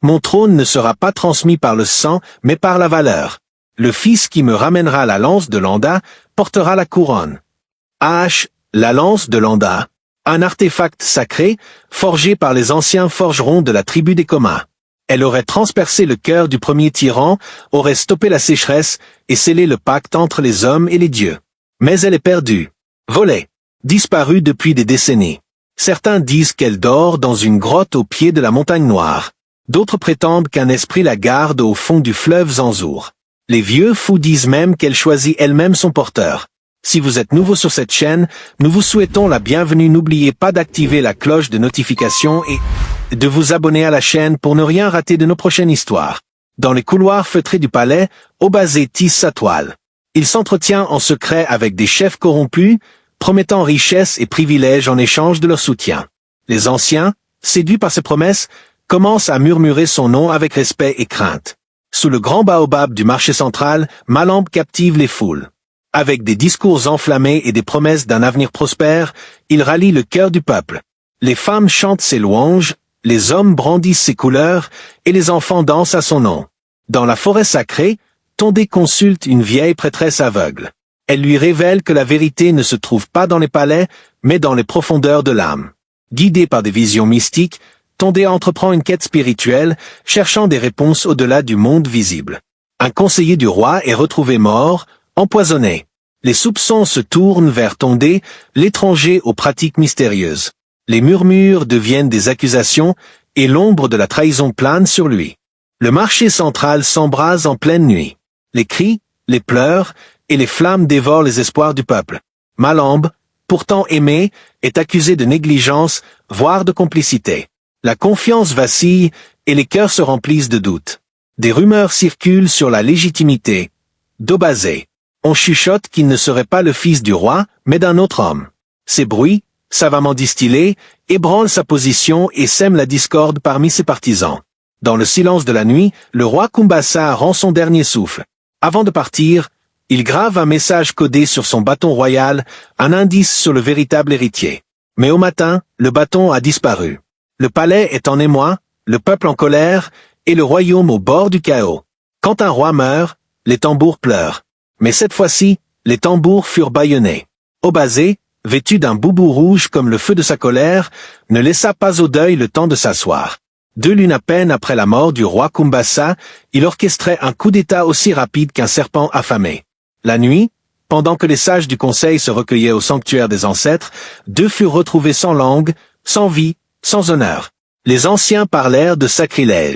Mon trône ne sera pas transmis par le sang, mais par la valeur. Le fils qui me ramènera la lance de Landa portera la couronne. H. La lance de Landa. Un artefact sacré, forgé par les anciens forgerons de la tribu des Koma. Elle aurait transpercé le cœur du premier tyran, aurait stoppé la sécheresse et scellé le pacte entre les hommes et les dieux. Mais elle est perdue. Volée. Disparue depuis des décennies. Certains disent qu'elle dort dans une grotte au pied de la montagne noire. D'autres prétendent qu'un esprit la garde au fond du fleuve Zanzour. Les vieux fous disent même qu'elle choisit elle-même son porteur. Si vous êtes nouveau sur cette chaîne, nous vous souhaitons la bienvenue. N'oubliez pas d'activer la cloche de notification et de vous abonner à la chaîne pour ne rien rater de nos prochaines histoires. Dans les couloirs feutrés du palais, Obazé tisse sa toile. Il s'entretient en secret avec des chefs corrompus, promettant richesse et privilèges en échange de leur soutien. Les anciens, séduits par ses promesses, commencent à murmurer son nom avec respect et crainte. Sous le grand baobab du marché central, Malambe captive les foules. Avec des discours enflammés et des promesses d'un avenir prospère, il rallie le cœur du peuple. Les femmes chantent ses louanges, les hommes brandissent ses couleurs, et les enfants dansent à son nom. Dans la forêt sacrée, Tondé consulte une vieille prêtresse aveugle. Elle lui révèle que la vérité ne se trouve pas dans les palais, mais dans les profondeurs de l'âme. Guidé par des visions mystiques, Tondé entreprend une quête spirituelle, cherchant des réponses au-delà du monde visible. Un conseiller du roi est retrouvé mort, empoisonné. Les soupçons se tournent vers Tondé, l'étranger aux pratiques mystérieuses. Les murmures deviennent des accusations, et l'ombre de la trahison plane sur lui. Le marché central s'embrase en pleine nuit. Les cris, les pleurs, et les flammes dévorent les espoirs du peuple. Malambe, pourtant aimé, est accusé de négligence, voire de complicité. La confiance vacille, et les cœurs se remplissent de doutes. Des rumeurs circulent sur la légitimité d'Obazé. On chuchote qu'il ne serait pas le fils du roi, mais d'un autre homme. Ces bruits, savamment distillés, ébranlent sa position et sèment la discorde parmi ses partisans. Dans le silence de la nuit, le roi Kumbasa rend son dernier souffle. Avant de partir, il grave un message codé sur son bâton royal, un indice sur le véritable héritier. Mais au matin, le bâton a disparu. Le palais est en émoi, le peuple en colère, et le royaume au bord du chaos. Quand un roi meurt, les tambours pleurent. Mais cette fois-ci, les tambours furent bâillonnés. Obazé, vêtu d'un boubou rouge comme le feu de sa colère, ne laissa pas au deuil le temps de s'asseoir. 2 lunes à peine après la mort du roi Kumbasa, il orchestrait un coup d'état aussi rapide qu'un serpent affamé. La nuit, pendant que les sages du conseil se recueillaient au sanctuaire des ancêtres, 2 furent retrouvés sans langue, sans vie, sans honneur. Les anciens parlèrent de sacrilège.